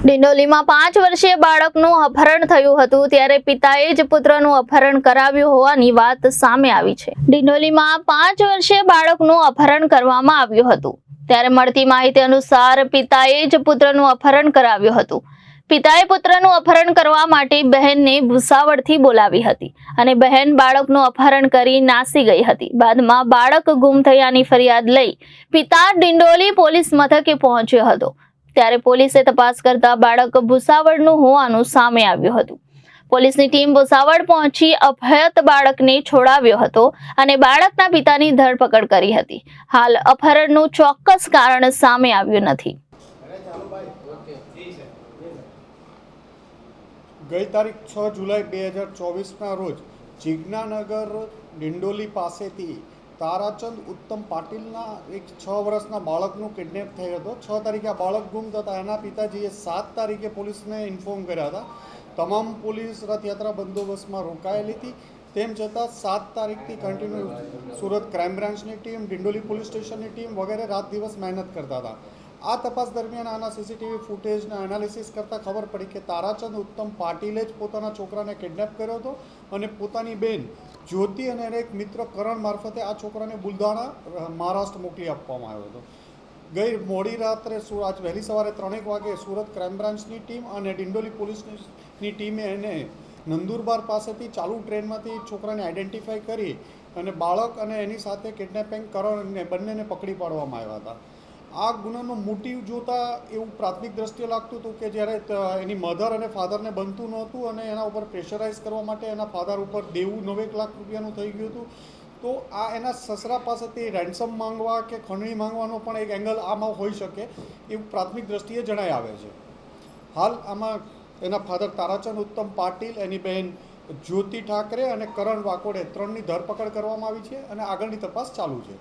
ડિંડોલીમાં 5 વર્ષીય બાળકનું અપહરણ થયું હતું ત્યારે પિતાએ જ પુત્રનું અપહરણ કરાવ્યું હોવાની વાત સામે આવી છે। ડિંડોલીમાં 5 વર્ષીય બાળકનું અપહરણ કરવામાં આવ્યું હતું ત્યારે મળતી માહિતી અનુસાર પિતાએ જ પુત્રનું અપહરણ કરાવ્યું હતું। પિતાએ પુત્રનું અપહરણ કરવા માટે બહેનને ભૂસાવળથી બોલાવી હતી અને બહેન બાળકનું અપહરણ કરી નાસી ગઈ હતી। બાદમાં બાળક ગુમ થયાની ફરિયાદ લઈ પિતા ડિંડોલી પોલીસ મથકે પહોંચ્યો હતો ત્યારે પોલીસે તપાસ કરતા બાળક ભૂસાવળનું હોવાનું સામે આવ્યું હતું। પોલીસની ટીમ ભૂસાવળ પહોંચી અપહૃત બાળકને છોડાવ્યો હતો અને બાળકના પિતાની ધરપકડ કરી હતી। હાલ અપહરણનું ચોક્કસ કારણ સામે આવ્યું નથી। ગઈ તારીખ 6 જુલાઈ 2024ના રોજ જીજ્ઞાનગર ડિંડોલી પાસેથી તારાચંદ ઉત્તમ પાટીલના એક 6 વર્ષના બાળકનું કિડનેપ થયો હતો। 6 તારીખે આ બાળક ગુમ થતા એના પિતાજીએ 7 તારીખે પોલીસને ઇન્ફોર્મ કર્યા હતા। તમામ પોલીસ રથયાત્રા બંદોબસ્તમાં રોકાયેલી હતી। તેમ છતાં 7 તારીખથી કન્ટિન્યુ સુરત ક્રાઇમ બ્રાન્ચની ટીમ, ડિંડોલી પોલીસ સ્ટેશનની ટીમ વગેરે રાત દિવસ મહેનત કરતા હતા। આ તપાસ દરમિયાન આના સીસીટીવી ફૂટેજના એનાલિસિસ કરતાં ખબર પડી કે તારાચંદ ઉત્તમ પાટીલે જ પોતાના છોકરાને કિડનેપ કર્યો હતો અને પોતાની બેન જ્યોતિ અને એક મિત્ર કરણ મારફતે આ છોકરાને બુલધાણા મહારાષ્ટ્ર મોકલી આપવામાં આવ્યો હતો। ગઈ મોડી રાત્રે આજ વહેલી સવારે 3 વાગે સુરત ક્રાઇમ બ્રાન્ચની ટીમ અને ડિંડોલી પોલીસની ટીમે એને નંદુરબાર પાસેથી ચાલુ ટ્રેનમાંથી છોકરાને આઈડેન્ટિફાઈ કરી અને બાળક અને એની સાથે કિડનેપિંગ કરણને બંનેને પકડી પાડવામાં આવ્યા હતા। આ ગુનાનો મોટિવ જોતા એવું પ્રાથમિક દ્રષ્ટિએ લાગતું હતું કે જ્યારે એની મધર અને ફાધરને બનતું નહોતું અને એના ઉપર પ્રેશરાઇઝ કરવા માટે એના ફાધર ઉપર દેવું 9 લાખ રૂપિયાનું થઈ ગયું હતું, તો આ એના સસરા પાસેથી રેન્સમ માંગવા કે ખંડણી માંગવાનો પણ એક એંગલ આમાં હોઈ શકે એવું પ્રાથમિક દ્રષ્ટિએ જણાઈ આવે છે। હાલ આમાં એના ફાધર તારાચંદ ઉત્તમ પાટીલ, એની બહેન જ્યોતિ ઠાકરે અને કરણ વાકોડે 3ની ધરપકડ કરવામાં આવી છે અને આગળની તપાસ ચાલુ છે।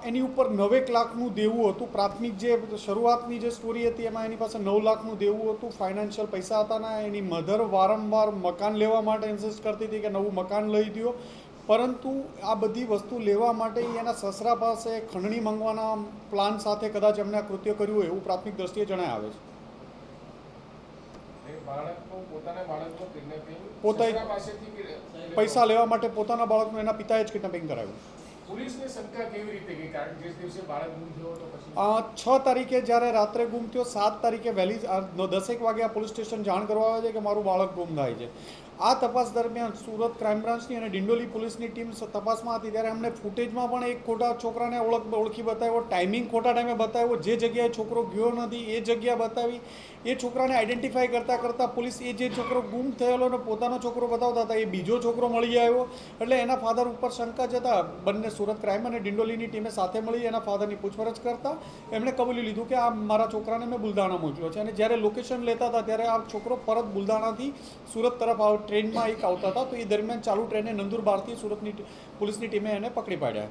એની ઉપર 9 લાખનું દેવું હતું। પ્રાથમિક જે શરૂઆતની જે સ્ટોરી હતી એમાં એની પાસે 9 લાખનું દેવું હતું, ફાઇનાન્શિયલ પૈસા હતા ના। એની મધર વારંવાર મકાન લેવા માટે ઇન્સિસ્ટ કરતી હતી કે નવું મકાન લઈ દો, પરંતુ આ બધી વસ્તુ લેવા માટે એના સસરા પાસે ખંડણી માંગવાના પ્લાન સાથે કદાચ એમને આ કૃત્ય કર્યું હોય એવું પ્રાથમિક દ્રષ્ટિએ જણાય આવે છે। પોતે પૈસા લેવા માટે પોતાના બાળકનું એના પિતાએ જ કિડનેપિંગ કરાવ્યું। પોલીસને શંકા કેવી રીતે ગઈ? કારણ કે જે દિવસે બાળક ગુમ થયો હતો પછી 6 તારીખે જ્યારે રાત્રે ગુમ થયો, 7 તારીખે વહેલી 10 વાગે આ પોલીસ સ્ટેશન જાણ કરવા આવે છે કે મારું બાળક ગુમ થાય છે। આ તપાસ દરમિયાન સુરત ક્રાઇમ બ્રાન્ચની અને ડિંડોલી પોલીસની ટીમ તપાસમાં હતી ત્યારે અમને ફૂટેજમાં પણ એક ખોટા છોકરાને ઓળખી બતાવ્યો, ટાઈમિંગ ખોટા ટાઈમે બતાવ્યો, જે જગ્યાએ છોકરો ગયો નથી એ જગ્યા બતાવી। એ છોકરાને આઈડેન્ટિફાઈ કરતાં પોલીસ એ જે છોકરો ગુમ થયેલો અને પોતાનો છોકરો બતાવતા હતા એ બીજો છોકરો મળી આવ્યો, એટલે એના ફાધર ઉપર શંકા જતા બંને સુરત ક્રાઇમ અને ડિંડોલીની ટીમે સાથે મળી એના ફાધરની પૂછપરછ કરતા એમણે કબૂલી લીધું કે આ મારા છોકરાને મેં બુલધાણા મોકલ્યો છે। અને જ્યારે લોકેશન લેતા હતા ત્યારે આ છોકરો પરત બુલધાણાથી સુરત તરફ ટ્રેનમાં એક આવતા હતા, તો એ દરમિયાન ચાલુ ટ્રેને નંદુરબારથી સુરતની પોલીસની ટીમે એને પકડી પાડ્યા।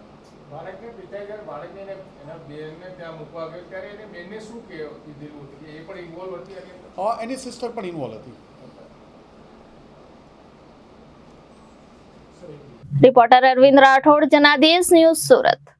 બાળકને પિતાએ જ્યારે બાળકને એના બેનને ત્યાં મૂકવા ગયો ત્યારે એને બેનને શું કીધેલું હતું કે એ પણ ઇન્વોલ્વ હતી? એની સિસ્ટર પણ ઇન્વોલ્વ હતી। Reporter Arvind Rathod, Janadesh news, Surat.